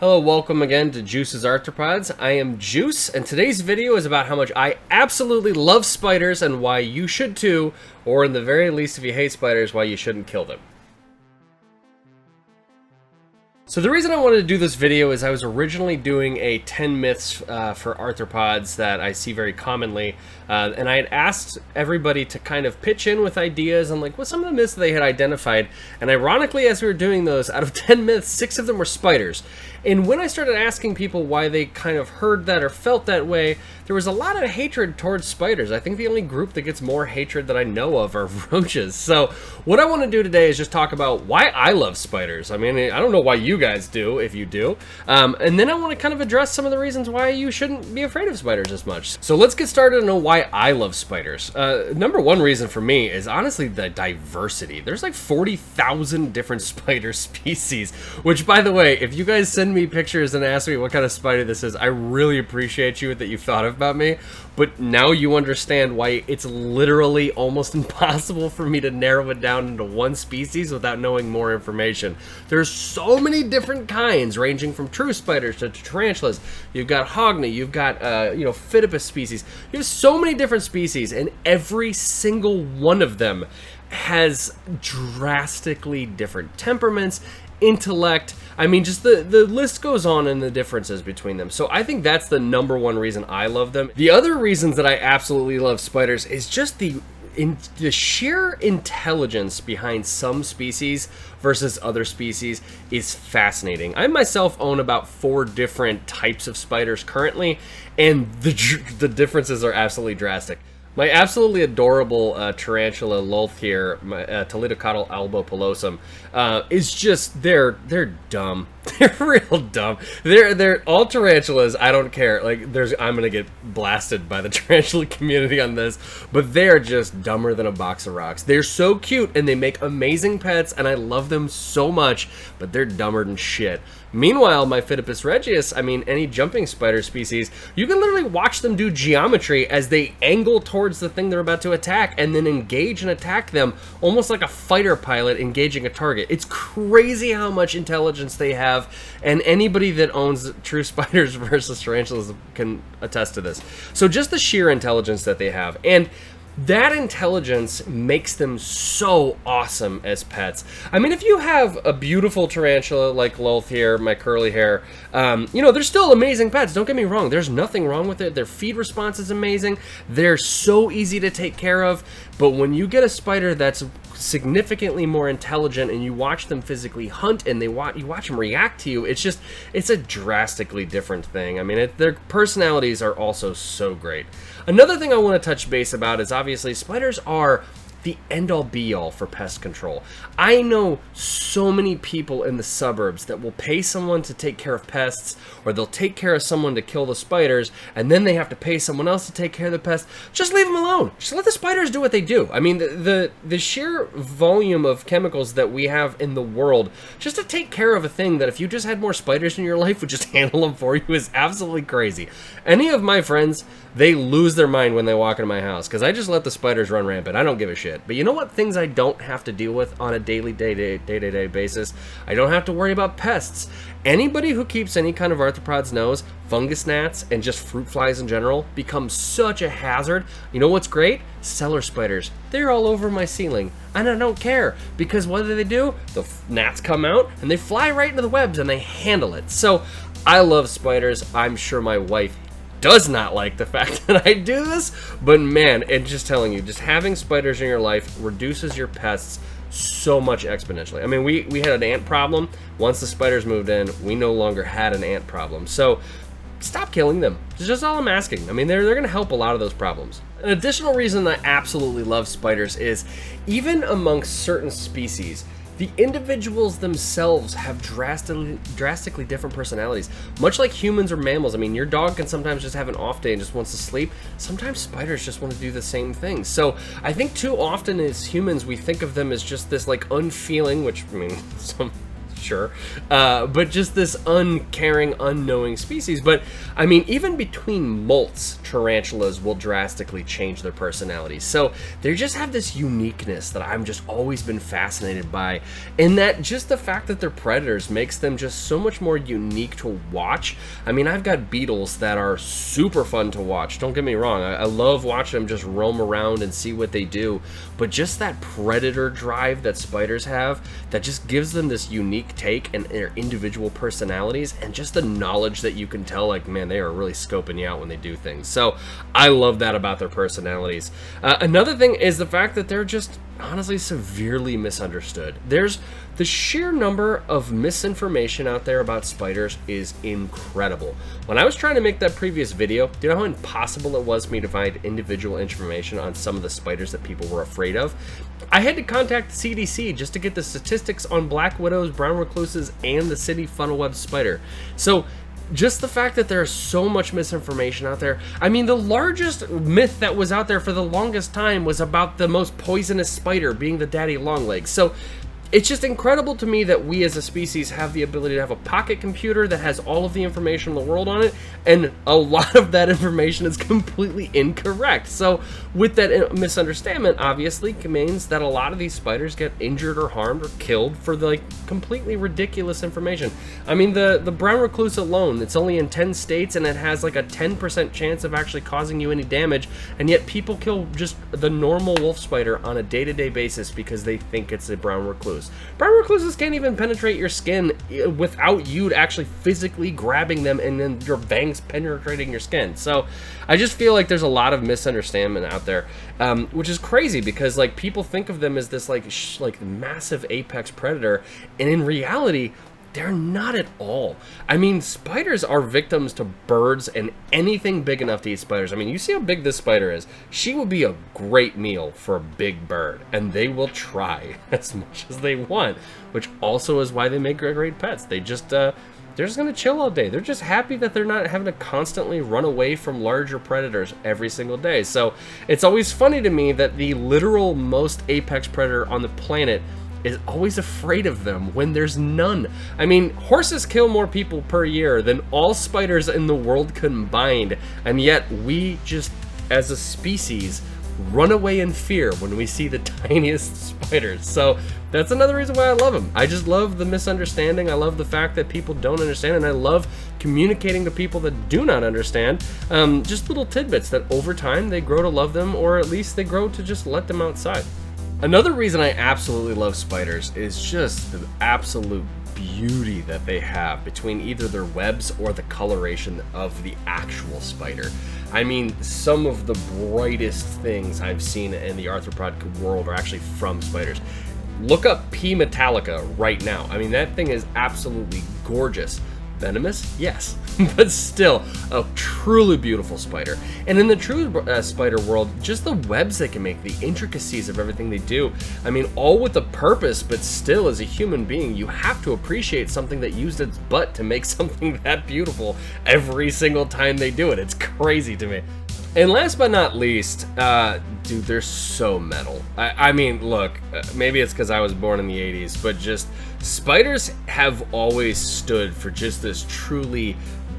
Hello, welcome again to Juice's Arthropods. I am Juice, and today's video is about how much I absolutely love spiders and why you should too, or in the very least, if you hate spiders, why you shouldn't kill them. So the reason I wanted to do this video is I was originally doing a 10 myths for arthropods that I see very commonly, and I had asked everybody to kind of pitch in with ideas on like what some of the myths they had identified, and ironically as we were doing those, out of 10 myths, 6 of them were spiders. And when I started asking people why they kind of heard that or felt that way, there was a lot of hatred towards spiders. I think the only group that gets more hatred that I know of are roaches. So what I want to do today is just talk about why I love spiders. I mean, I don't know why you guys do, if you do. And then I want to kind of address some of the reasons why you shouldn't be afraid of spiders as much. So let's get started and know why I love spiders. Number one reason for me is honestly the diversity. There's like 40,000 different spider species, which by the way, if you guys send me pictures and ask me what kind of spider this is, I really appreciate you that you thought about me, but now you understand why it's literally almost impossible for me to narrow it down into one species without knowing more information. There's so many different kinds, ranging from true spiders to tarantulas. You've got hogni, you've got Phidippus species. You have so many different species, and every single one of them has drastically different temperaments, intellect. I mean, just the list goes on in the differences between them. So I think that's the number one reason I love them. The other reasons that I absolutely love spiders is just the sheer intelligence behind some species versus other species is fascinating. I myself own about 4 different types of spiders currently, and the differences are absolutely drastic. My absolutely adorable tarantula Lolth here, my Toledocotyle albopilosum, is just, they're dumb. They're real dumb. They're all tarantulas. I don't care. Like, I'm gonna get blasted by the tarantula community on this, but they're just dumber than a box of rocks. They're so cute and they make amazing pets, and I love them so much, but they're dumber than shit. Meanwhile, my Phidippus regius, I mean, any jumping spider species, you can literally watch them do geometry as they angle towards the thing they're about to attack and then engage and attack them almost like a fighter pilot engaging a target. It's crazy how much intelligence they have, and anybody that owns true spiders versus tarantulas can attest to this. So just the sheer intelligence that they have, and that intelligence makes them so awesome as pets. I mean, if you have a beautiful tarantula like Lolth here, my curly hair, they're still amazing pets. Don't get me wrong. There's nothing wrong with it. Their feed response is amazing. They're so easy to take care of. But when you get a spider that's significantly more intelligent and you watch them physically hunt and you watch them react to you, it's a drastically different thing. I mean, their personalities are also so great. Another thing I want to touch base about is obviously spiders are the end-all be-all for pest control. I know so many people in the suburbs that will pay someone to take care of pests, or they'll take care of someone to kill the spiders, and then they have to pay someone else to take care of the pests. Just leave them alone. Just let the spiders do what they do. I mean, the sheer volume of chemicals that we have in the world just to take care of a thing that if you just had more spiders in your life would just handle them for you is absolutely crazy. Any of my friends, they lose their mind when they walk into my house because I just let the spiders run rampant. I don't give a shit. But you know what things I don't have to deal with on a daily, day-to-day basis? I don't have to worry about pests. Anybody who keeps any kind of arthropods knows fungus gnats and just fruit flies in general become such a hazard. You know what's great? Cellar spiders. They're all over my ceiling. And I don't care, because what do? The gnats come out and they fly right into the webs and they handle it. So I love spiders. I'm sure my wife does not like the fact that I do this, but man, and just telling you, just having spiders in your life reduces your pests so much exponentially. I mean, we had an ant problem. Once the spiders moved in, we no longer had an ant problem. So stop killing them. It's just all I'm asking. I mean, they're going to help a lot of those problems. An additional reason I absolutely love spiders is even amongst certain species, the individuals themselves have drastically different personalities. Much like humans or mammals. I mean, your dog can sometimes just have an off day and just wants to sleep. Sometimes spiders just want to do the same thing. So I think too often as humans, we think of them as just this like unfeeling, which I mean, sure, but just this uncaring, unknowing species. But I mean, even between molts, tarantulas will drastically change their personalities. So they just have this uniqueness that I've just always been fascinated by, and that just the fact that they're predators makes them just so much more unique to watch. I mean, I've got beetles that are super fun to watch. Don't get me wrong. I love watching them just roam around and see what they do, but just that predator drive that spiders have, that just gives them this unique take and their individual personalities, and just the knowledge that you can tell, like, man, they are really scoping you out when they do things. So I love that about their personalities. Another thing is the fact that they're just honestly severely misunderstood. There's the sheer number of misinformation out there about spiders is incredible. When I was trying to make that previous video, do you know how impossible it was for me to find individual information on some of the spiders that people were afraid of? I had to contact the CDC just to get the statistics on black widows, brown recluses, and the city funnel-web spider. So just the fact that there's so much misinformation out there. I mean, the largest myth that was out there for the longest time was about the most poisonous spider being the daddy longlegs. So it's just incredible to me that we as a species have the ability to have a pocket computer that has all of the information in the world on it, and a lot of that information is completely incorrect. So with that misunderstanding, obviously means that a lot of these spiders get injured or harmed or killed for the, like, completely ridiculous information. I mean, the brown recluse alone, it's only in 10 states, and it has like a 10% chance of actually causing you any damage, and yet people kill just the normal wolf spider on a day-to-day basis because they think it's a brown recluse. Brown recluses can't even penetrate your skin without you actually physically grabbing them and then your fangs penetrating your skin. So I just feel like there's a lot of misunderstanding out there, which is crazy because, like, people think of them as this like massive apex predator, and in reality they're not at all. I mean, spiders are victims to birds and anything big enough to eat spiders. I mean, you see how big this spider is. She will be a great meal for a big bird, and they will try as much as they want, which also is why they make great pets. They're just gonna chill all day. They're just happy that they're not having to constantly run away from larger predators every single day. So it's always funny to me that the literal most apex predator on the planet is always afraid of them when there's none. I mean, horses kill more people per year than all spiders in the world combined, and yet we just, as a species, run away in fear when we see the tiniest spiders. So that's another reason why I love them. I just love the misunderstanding. I love the fact that people don't understand, and I love communicating to people that do not understand just little tidbits that over time they grow to love them, or at least they grow to just let them outside. Another reason I absolutely love spiders is just the absolute beauty that they have between either their webs or the coloration of the actual spider. I mean, some of the brightest things I've seen in the arthropod world are actually from spiders. Look up P. metallica right now. I mean, that thing is absolutely gorgeous. Venomous? Yes, but still a truly beautiful spider. And in the true spider world, just the webs they can make, the intricacies of everything they do, I mean, all with a purpose, but still, as a human being, you have to appreciate something that used its butt to make something that beautiful every single time they do it. It's crazy to me. And last but not least, dude, they're so metal. I mean, look, maybe it's because I was born in the 80s, but just spiders have always stood for just this truly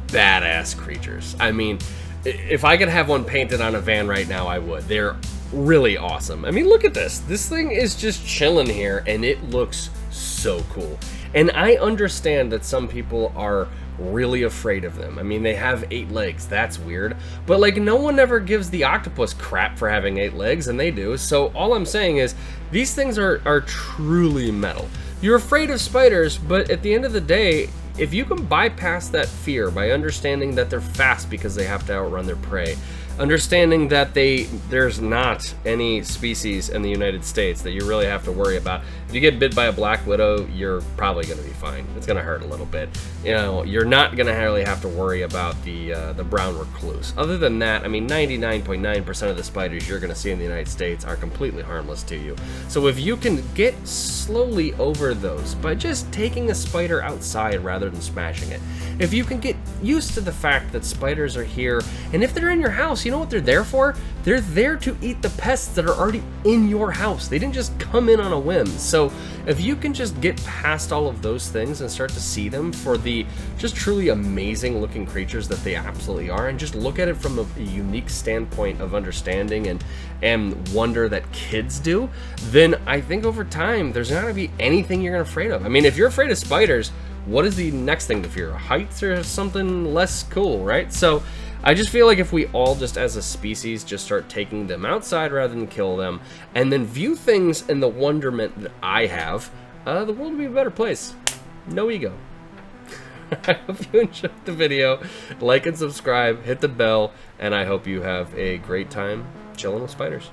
badass creatures. I mean, if I could have one painted on a van right now, I would. They're really awesome. I mean, look at this. This thing is just chilling here, and it looks so cool. And I understand that some people are really afraid of them. I mean, they have 8 legs. That's weird. But, like, no one ever gives the octopus crap for having 8 legs, and they do. So all I'm saying is these things are truly metal. You're afraid of spiders, but at the end of the day, if you can bypass that fear by understanding that they're fast because they have to outrun their prey, understanding that there's not any species in the United States that you really have to worry about. If you get bit by a black widow, you're probably going to be fine. It's going to hurt a little bit. You know, you're not going to really have to worry about the brown recluse. Other than that, I mean, 99.9% of the spiders you're going to see in the United States are completely harmless to you. So if you can get slowly over those by just taking a spider outside rather than smashing it, if you can get used to the fact that spiders are here, and if they're in your house, you know what they're there for? They're there to eat the pests that are already in your house. They didn't just come in on a whim. So if you can just get past all of those things and start to see them for the just truly amazing looking creatures that they absolutely are, and just look at it from a unique standpoint of understanding and wonder that kids do, then I think over time there's not going to be anything you're afraid of. I mean, if you're afraid of spiders, what is the next thing to fear? Heights or something less cool, right? So I just feel like if we all just as a species just start taking them outside rather than kill them, and then view things in the wonderment that I have, the world will be a better place. No ego. I hope you enjoyed the video. Like and subscribe, hit the bell, and I hope you have a great time chilling with spiders.